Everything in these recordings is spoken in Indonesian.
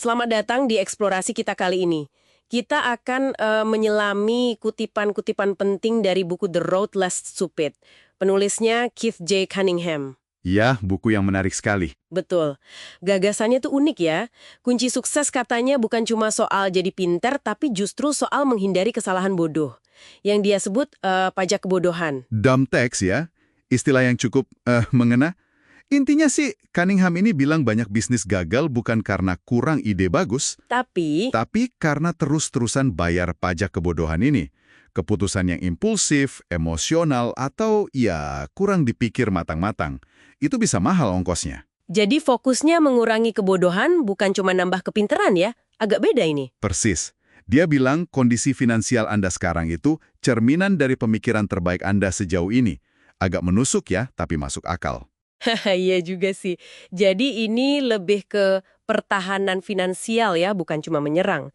Selamat datang di eksplorasi kita kali ini. Kita akan menyelami kutipan-kutipan penting dari buku The Road Less Stupid. Penulisnya Keith J. Cunningham. Ya, buku yang menarik sekali. Betul. Gagasannya tuh unik ya. Kunci sukses katanya bukan cuma soal jadi pinter, tapi justru soal menghindari kesalahan bodoh. Yang dia sebut pajak kebodohan. Dumb text ya, istilah yang cukup mengena. Intinya sih, Cunningham ini bilang banyak bisnis gagal bukan karena kurang ide bagus, Tapi, tapi karena terus-terusan bayar pajak kebodohan ini. Keputusan yang impulsif, emosional, atau ya kurang dipikir matang-matang. Itu bisa mahal ongkosnya. jadi fokusnya mengurangi kebodohan bukan cuma nambah kepinteran ya. Agak beda ini. Persis. Dia bilang kondisi finansial Anda sekarang itu cerminan dari pemikiran terbaik Anda sejauh ini. Agak menusuk ya, tapi masuk akal. Iya juga sih. Jadi ini lebih ke pertahanan finansial ya, bukan cuma menyerang.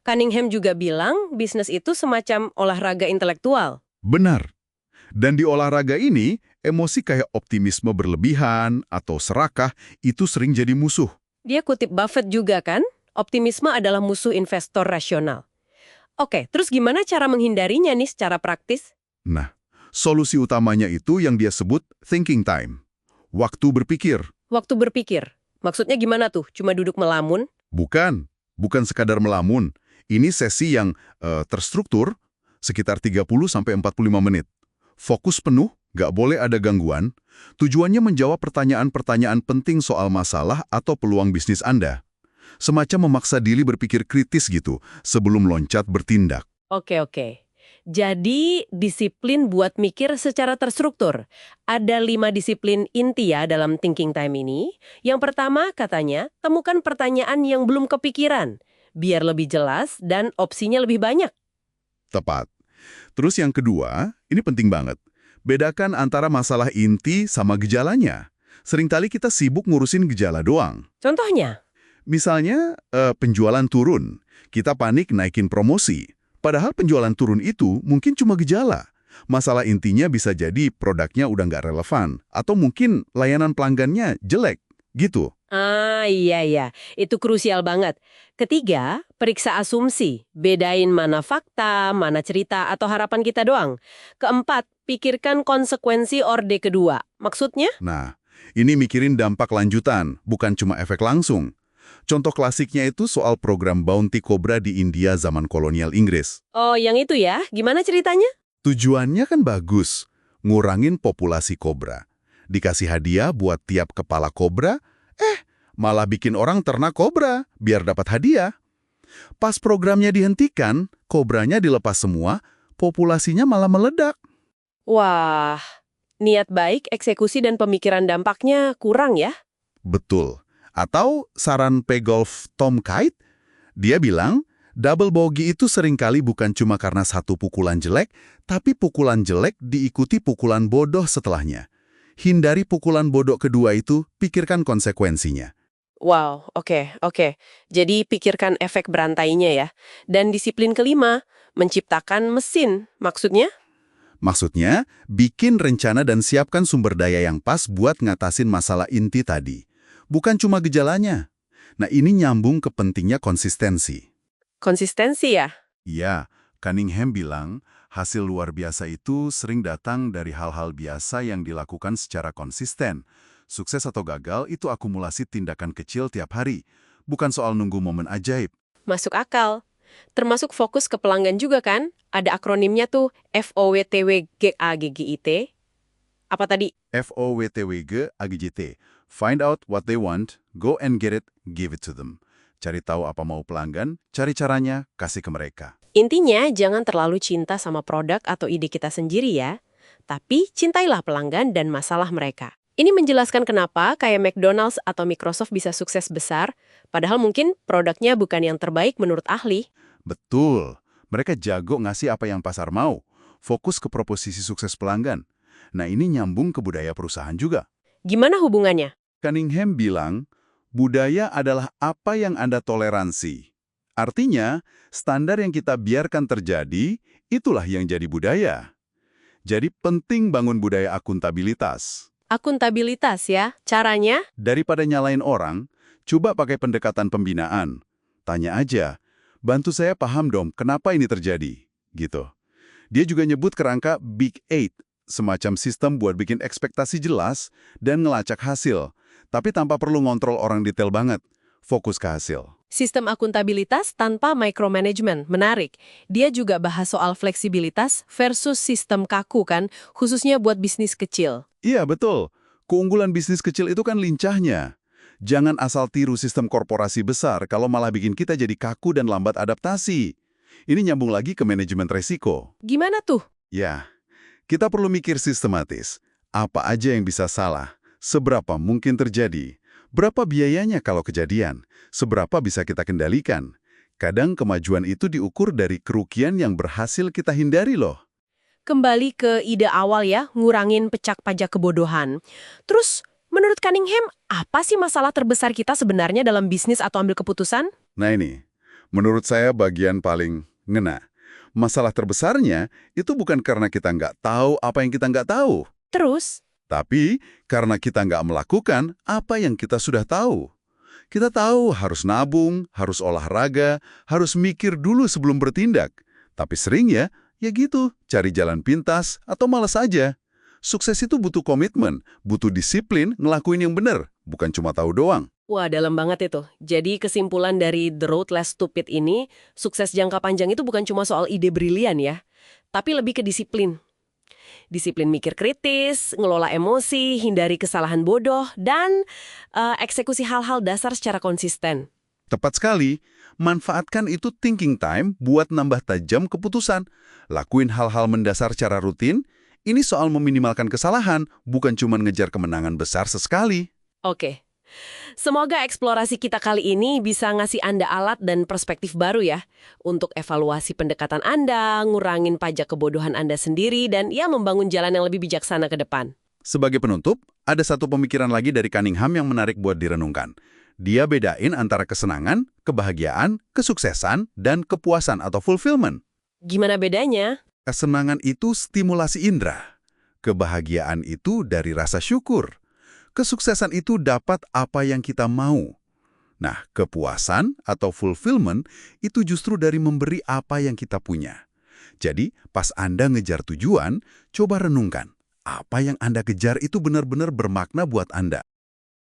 Cunningham juga bilang bisnis itu semacam olahraga intelektual. Benar. Dan di olahraga ini, emosi kayak optimisme berlebihan atau serakah itu sering jadi musuh. Dia kutip Buffett juga kan, optimisme adalah musuh investor rasional. Oke, terus gimana cara menghindarinya nih secara praktis? Nah, solusi utamanya itu yang dia sebut thinking time. Waktu berpikir. Waktu berpikir. Maksudnya gimana tuh? Cuma duduk melamun? Bukan sekadar melamun. Ini sesi yang terstruktur, sekitar 30-45 menit. Fokus penuh, nggak boleh ada gangguan. Tujuannya menjawab pertanyaan-pertanyaan penting soal masalah atau peluang bisnis Anda. Semacam memaksa diri berpikir kritis gitu, sebelum loncat bertindak. Oke. Jadi, disiplin buat mikir secara terstruktur. Ada 5 disiplin inti ya dalam thinking time ini. Yang pertama, katanya, temukan pertanyaan yang belum kepikiran, biar lebih jelas dan opsinya lebih banyak. Tepat. Terus yang kedua, ini penting banget. Bedakan antara masalah inti sama gejalanya. Seringkali kita sibuk ngurusin gejala doang. Contohnya, Misalnya, penjualan turun. Kita panik naikin promosi. Padahal penjualan turun itu mungkin cuma gejala. Masalah intinya bisa jadi produknya udah nggak relevan. Atau mungkin layanan pelanggannya jelek. Gitu. iya, itu krusial banget. Ketiga, periksa asumsi. Bedain mana fakta, mana cerita, atau harapan kita doang. Keempat, pikirkan konsekuensi orde kedua. Maksudnya? Nah, ini mikirin dampak lanjutan, bukan cuma efek langsung. Contoh klasiknya itu soal program Bounty Cobra di India zaman kolonial Inggris. Oh, yang itu ya? Gimana ceritanya? Tujuannya kan bagus, ngurangin populasi kobra. Dikasih hadiah buat tiap kepala kobra, malah bikin orang ternak kobra biar dapat hadiah. Pas programnya dihentikan, kobranya dilepas semua, populasinya malah meledak. Wah, niat baik, eksekusi, dan pemikiran dampaknya kurang ya? Betul. Atau saran pegolf Tom Kite, dia bilang, double bogey itu seringkali bukan cuma karena satu pukulan jelek, tapi pukulan jelek diikuti pukulan bodoh setelahnya. Hindari pukulan bodoh kedua itu, pikirkan konsekuensinya. Wow, oke. Jadi pikirkan efek berantainya ya. Dan disiplin kelima, menciptakan mesin. Maksudnya? Maksudnya, bikin rencana dan siapkan sumber daya yang pas buat ngatasin masalah inti tadi. Bukan cuma gejalanya. Nah, ini nyambung ke pentingnya konsistensi. Konsistensi ya? Iya, Cunningham bilang, hasil luar biasa itu sering datang dari hal-hal biasa yang dilakukan secara konsisten. Sukses atau gagal itu akumulasi tindakan kecil tiap hari, bukan soal nunggu momen ajaib. Masuk akal. Termasuk fokus ke pelanggan juga kan? Ada akronimnya tuh FOWTWGAGGIT. Apa tadi? FOWTWG AGJT. Find out what they want, go and get it, give it to them. Cari tahu apa mau pelanggan, cari caranya, kasih ke mereka. Intinya jangan terlalu cinta sama produk atau ide kita sendiri ya. Tapi cintailah pelanggan dan masalah mereka. Ini menjelaskan kenapa kayak McDonald's atau Microsoft bisa sukses besar, padahal mungkin produknya bukan yang terbaik menurut ahli. Betul, mereka jago ngasih apa yang pasar mau, fokus ke proposisi sukses pelanggan. Nah, ini nyambung ke budaya perusahaan juga. Gimana hubungannya? Cunningham bilang, budaya adalah apa yang Anda toleransi. Artinya, standar yang kita biarkan terjadi, itulah yang jadi budaya. Jadi penting bangun budaya akuntabilitas. Akuntabilitas ya. Caranya? Daripada nyalain orang, coba pakai pendekatan pembinaan. Tanya aja, bantu saya paham dong kenapa ini terjadi. Gitu. Dia juga nyebut kerangka Big Eight, semacam sistem buat bikin ekspektasi jelas dan ngelacak hasil, tapi tanpa perlu ngontrol orang detail banget. Fokus ke hasil. Sistem akuntabilitas tanpa micromanagement, menarik. Dia juga bahas soal fleksibilitas versus sistem kaku kan, khususnya buat bisnis kecil. Iya, betul. Keunggulan bisnis kecil itu kan lincahnya. Jangan asal tiru sistem korporasi besar kalau malah bikin kita jadi kaku dan lambat adaptasi. Ini nyambung lagi ke manajemen resiko. Gimana tuh? Ya, kita perlu mikir sistematis. Apa aja yang bisa salah? Seberapa mungkin terjadi? Berapa biayanya kalau kejadian? Seberapa bisa kita kendalikan? Kadang kemajuan itu diukur dari kerugian yang berhasil kita hindari loh. Kembali ke ide awal ya, ngurangin pecak pajak kebodohan. Terus, menurut Cunningham, apa sih masalah terbesar kita sebenarnya dalam bisnis atau ambil keputusan? Nah ini, menurut saya bagian paling ngena. Masalah terbesarnya itu bukan karena kita nggak tahu apa yang kita nggak tahu. Terus, Tapi karena kita nggak melakukan apa yang kita sudah tahu. Kita tahu harus nabung, harus olahraga, harus mikir dulu sebelum bertindak. Tapi sering ya gitu, cari jalan pintas atau malas aja. Sukses itu butuh komitmen, butuh disiplin ngelakuin yang benar, bukan cuma tahu doang. wah dalam banget itu. Jadi kesimpulan dari The Road Less Stupid ini, sukses jangka panjang itu bukan cuma soal ide brilian ya, tapi lebih ke disiplin. Disiplin mikir kritis, ngelola emosi, hindari kesalahan bodoh, dan eksekusi hal-hal dasar secara konsisten. Tepat sekali, manfaatkan itu thinking time buat nambah tajam keputusan. Lakuin hal-hal mendasar secara rutin, ini soal meminimalkan kesalahan, bukan cuma ngejar kemenangan besar sesekali. Oke. Semoga eksplorasi kita kali ini bisa ngasih Anda alat dan perspektif baru ya, untuk evaluasi pendekatan Anda, ngurangin pajak kebodohan Anda sendiri, dan ya membangun jalan yang lebih bijaksana ke depan. Sebagai penutup, ada satu pemikiran lagi dari Cunningham yang menarik buat direnungkan. Dia bedain antara kesenangan, kebahagiaan, kesuksesan, dan kepuasan atau fulfillment. Gimana bedanya? Kesenangan itu stimulasi indera. Kebahagiaan itu dari rasa syukur. Kesuksesan itu dapat apa yang kita mau. Nah, kepuasan atau fulfillment itu justru dari memberi apa yang kita punya. Jadi, pas Anda ngejar tujuan, coba renungkan. Apa yang Anda kejar itu benar-benar bermakna buat Anda.